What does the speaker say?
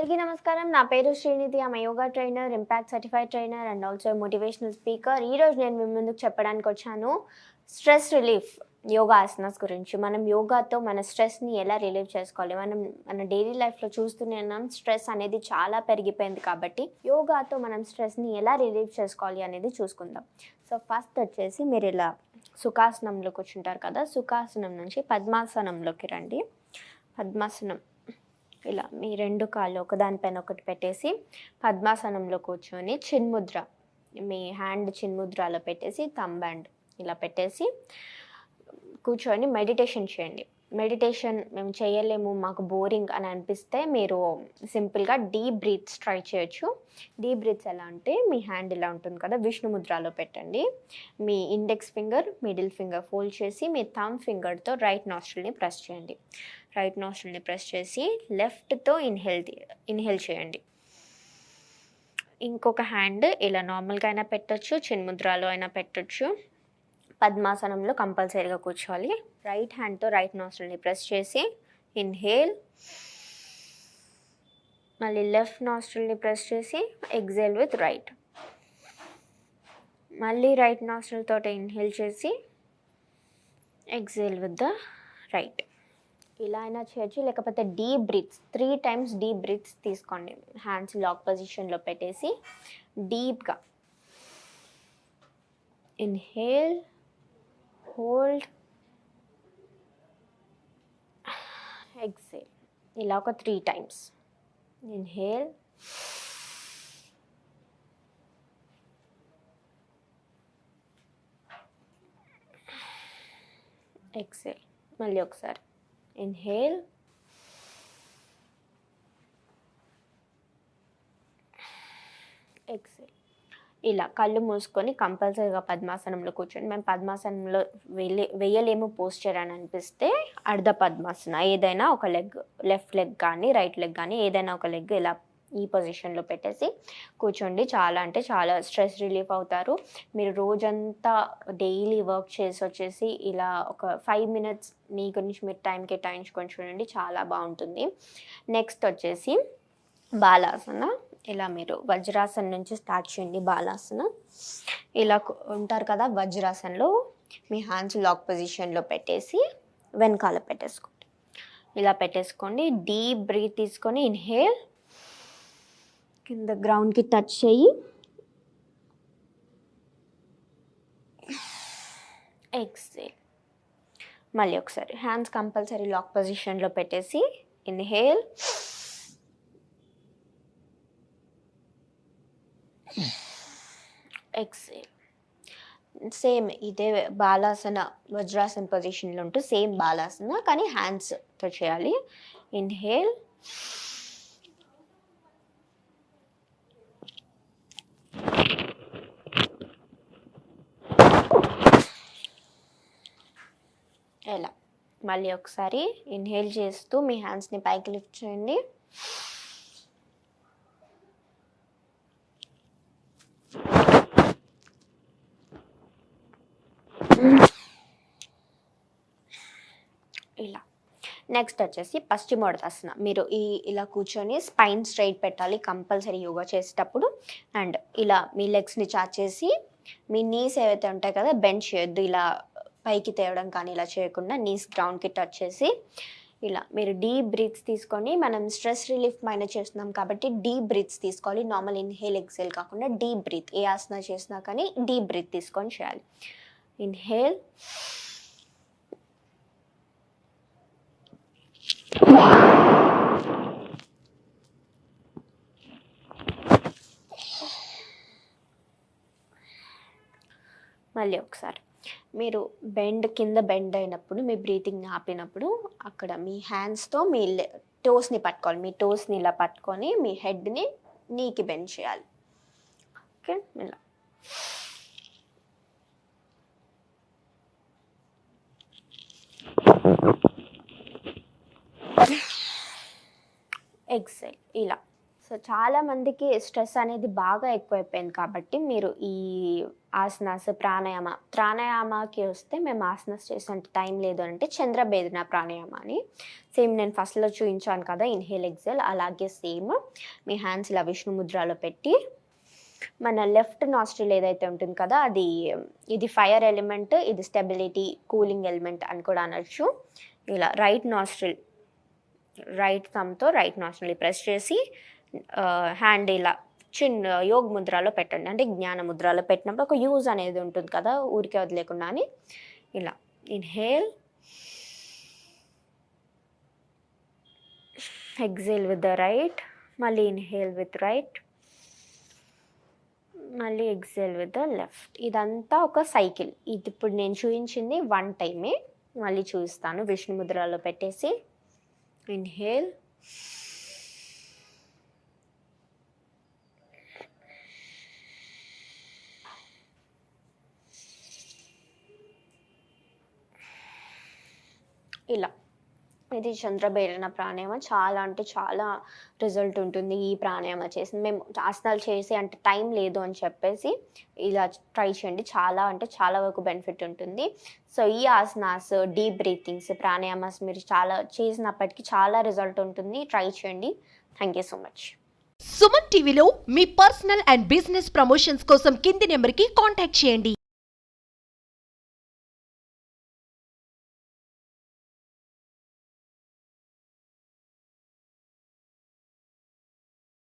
అందరికీ నమస్కారం. నా పేరు Srinidhi. I'm yoga trainer, impact certified trainer and also motivational speaker. ఈరోజు నేను మీ ముందుకు చెప్పడానికి వచ్చాను స్ట్రెస్ రిలీఫ్ యోగా ఆసనాస్ గురించి. మనం యోగాతో మన స్ట్రెస్ని ఎలా రిలీవ్ చేసుకోవాలి. మన డైలీ లైఫ్లో చూస్తూనే ఉన్నాం, స్ట్రెస్ అనేది చాలా పెరిగిపోయింది. కాబట్టి యోగాతో మనం స్ట్రెస్ని ఎలా రిలీవ్ చేసుకోవాలి అనేది చూసుకుందాం. సో ఫస్ట్ వచ్చేసి మీరు ఇలా సుఖాసనంలో కూర్చుంటారు కదా, సుఖాసనం నుంచి పద్మాసనంలోకి రండి. పద్మాసనం ఇలా మీ రెండు కాళ్ళు ఒకదానిపైన ఒకటి పెట్టేసి పద్మాసనంలో కూర్చొని చిన్ముద్ర, మీ హ్యాండ్ చిన్ముద్రలో పెట్టేసి థంబ్ హ్యాండ్ ఇలా పెట్టేసి కూర్చొని మెడిటేషన్ చేయండి. మెడిటేషన్ మేము చేయలేము, మాకు బోరింగ్ అని అనిపిస్తే మీరు సింపుల్గా డీప్ బ్రీత్స్ ట్రై చేయొచ్చు. డీప్ బ్రీత్స్ ఎలా అంటే మీ హ్యాండ్ ఇలా ఉంటుంది కదా, విష్ణు ముద్రలో పెట్టండి. మీ index finger, middle finger fold చేసి మీ థంబ్ ఫింగర్తో రైట్ నాస్ట్రిల్ని ప్రెస్ చేయండి. రైట్ నాస్ట్రిల్ని ప్రెస్ చేసి లెఫ్ట్తో ఇన్హేల్ చేయండి. ఇంకొక హ్యాండ్ ఇలా నార్మల్గా అయినా పెట్టచ్చు, చిన్ముద్రలో అయినా పెట్టచ్చు. పద్మాసనంలో కంపల్సరీగా కూర్చోవాలి. రైట్ హ్యాండ్తో రైట్ నాస్ట్రిల్ని ప్రెస్ చేసి ఇన్హేల్, మళ్ళీ లెఫ్ట్ నాస్ట్రిల్ని ప్రెస్ చేసి ఎగ్జేల్ విత్ రైట్. మళ్ళీ రైట్ నాస్ట్రిల్ తోటి ఇన్హేల్ చేసి ఎగ్జేల్ విత్ ద రైట్. ఇలా అయినా చేయొచ్చు, లేకపోతే deep breaths 3 times deep breaths తీసుకోండి. హ్యాండ్స్ లాక్ పొజిషన్లో పెట్టేసి డీప్గా ఇన్హేల్, హోల్డ్, ఎగ్జేల్. ఇలా ఒక 3 times. Inhale, exhale. మళ్ళీ ఒకసారి ఇన్హేల్, ఎగ్జేల్. ఇలా కళ్ళు మూసుకొని కంపల్సరీగా పద్మాసనంలో కూర్చొని, మేము పద్మాసనంలో వేయలేము పోస్చర్ అని అనిపిస్తే అర్ధ పద్మాసన, ఏదైనా ఒక లెగ్, లెఫ్ట్ లెగ్ కానీ రైట్ లెగ్ కానీ ఏదైనా ఒక లెగ్ ఇలా ఈ పొజిషన్లో పెట్టేసి కూర్చోండి. చాలా అంటే చాలా స్ట్రెస్ రిలీఫ్ అవుతారు. మీరు రోజంతా డైలీ వర్క్ చేసి వచ్చేసి ఇలా ఒక 5 minutes మీ గురించి మీరు టైం కేటాయించుకొని చూడండి, చాలా బాగుంటుంది. నెక్స్ట్ వచ్చేసి బాలాసన. ఇలా మీరు వజ్రాసన నుంచి స్టార్ట్ చేయండి. బాలాసన ఇలా ఉంటారు కదా, వజ్రాసనలో మీ హ్యాండ్స్ లాక్ పొజిషన్లో పెట్టేసి వెనకాల పెట్టేసుకోండి. ఇలా పెట్టేసుకోండి. డీప్ బ్రీత్ తీసుకొని ఇన్హేల్, కింద గ్రౌండ్కి టచ్ చేయి, ఎక్సేల్. మళ్ళీ ఒకసారి హ్యాండ్స్ కంపల్సరీ లాక్ పొజిషన్లో పెట్టేసి ఇన్హేల్, ఎక్సేల్. సేమ్ ఇదే బాలాసన, వజ్రాసన పొజిషన్లో ఉంటూ సేమ్ బాలాసన కానీ హ్యాండ్స్తో చేయాలి. ఇన్హేల్, ఎలా. మళ్ళీ ఒకసారి ఇన్హేల్ చేస్తూ మీ హ్యాండ్స్ని పైకి లిఫ్ట్ చేయండి. ఇలా. నెక్స్ట్ వచ్చేసి పశ్చిమోత్తాసన. మీరు ఇలా కూర్చొని స్పైన్ స్ట్రైట్ పెట్టాలి కంపల్సరీ యోగా చేసేటప్పుడు. అండ్ ఇలా మీ లెగ్స్ని చాచేసి మీ నీస్ ఏవైతే ఉంటాయి కదా బెండ్ చేయొద్దు. ఇలా పైకి తేవడం కానీ ఇలా చేయకుండా నీస్ గ్రౌండ్కి టచ్ చేసి ఇలా మీరు డీప్ బ్రీత్స్ తీసుకొని, మనం స్ట్రెస్ రిలీఫ్ పైన చేస్తున్నాం కాబట్టి డీప్ బ్రీత్స్ తీసుకోవాలి. నార్మల్ ఇన్హేల్ ఎక్సేల్ కాకుండా డీప్ బ్రీత్, ఏ ఆసన చేసినా కానీ డీప్ బ్రీత్ తీసుకొని చేయాలి. ఇన్హేల్, మళ్ళీ ఒకసారి మీరు కింద బెండ్ అయినప్పుడు, మీ బ్రీతింగ్ని ఆపినప్పుడు అక్కడ మీ హ్యాండ్స్తో మీ టోస్ని పట్టుకోవాలి. మీ టోస్ని ఇలా పట్టుకొని మీ హెడ్ని నీకి బెండ్ చేయాలి. ఓకే, ఇలా. ఎక్సేల్. ఇలా సో చాలా మందికి స్ట్రెస్ అనేది బాగా ఎక్కువైపోయింది కాబట్టి మీరు ఈ ఆసనాస్ ప్రాణాయామకి వస్తే మేము ఆసనాస్ చేసేంత టైం లేదు అంటే చంద్రభేదన ప్రాణాయామ అని సేమ్ నేను ఫస్ట్లో చూపించాను కదా ఇన్హేల్ ఎక్సెల్ అలాగే సేమ్ మీ హ్యాండ్స్ ఇలా విష్ణు ముద్రలో పెట్టి మన లెఫ్ట్ నాస్ట్రిల్ ఏదైతే ఉంటుంది కదా ఇది ఫైర్ ఎలిమెంట్, ఇది స్టెబిలిటీ కూలింగ్ ఎలిమెంట్ అని కూడా అనొచ్చు. ఇలా రైట్ థమ్తో రైట్ నాస్ట్రిల్ ప్రెస్ చేసి హ్యాండ్ ఇలా చిన్న యోగ్ ముద్రలో పెట్టండి. అంటే జ్ఞాన ముద్రలో పెట్టినప్పుడు ఒక యూజ్ అనేది ఉంటుంది కదా ఊరికే వదిలేకుండా అని. ఇలా inhale, exhale with the right, మళ్ళీ ఇన్హేల్ విత్ రైట్, మళ్ళీ ఎక్సేల్ విత్ ద లెఫ్ట్. ఇదంతా ఒక సైకిల్. ఇది ఇప్పుడు నేను చూపించింది 1 టైమే. మళ్ళీ చూపిస్తాను. విష్ణు ముద్రలో పెట్టేసి ఇన్హేల్, ఇలా. ఇది చంద్రభేదన ప్రాణాయామం. చాలా అంటే చాలా రిజల్ట్ ఉంటుంది ఈ ప్రాణాయామం చేసి. మేము ఆసనాలు చేసి అంటే టైం లేదు అని చెప్పేసి ఇలా ట్రై చేయండి. చాలా అంటే చాలా వరకు బెనిఫిట్ ఉంటుంది. సో ఈ ఆసనాస్, డీప్ బ్రీతింగ్స్, ప్రాణాయామాస్ మీరు చాలా చేసినప్పటికీ చాలా రిజల్ట్ ఉంటుంది. ట్రై చేయండి. Thank you so much. Suman టీవీలో మీ పర్సనల్ అండ్ బిజినెస్ ప్రమోషన్స్ కోసం కింది నెంబర్కి కాంటాక్ట్ చేయండి.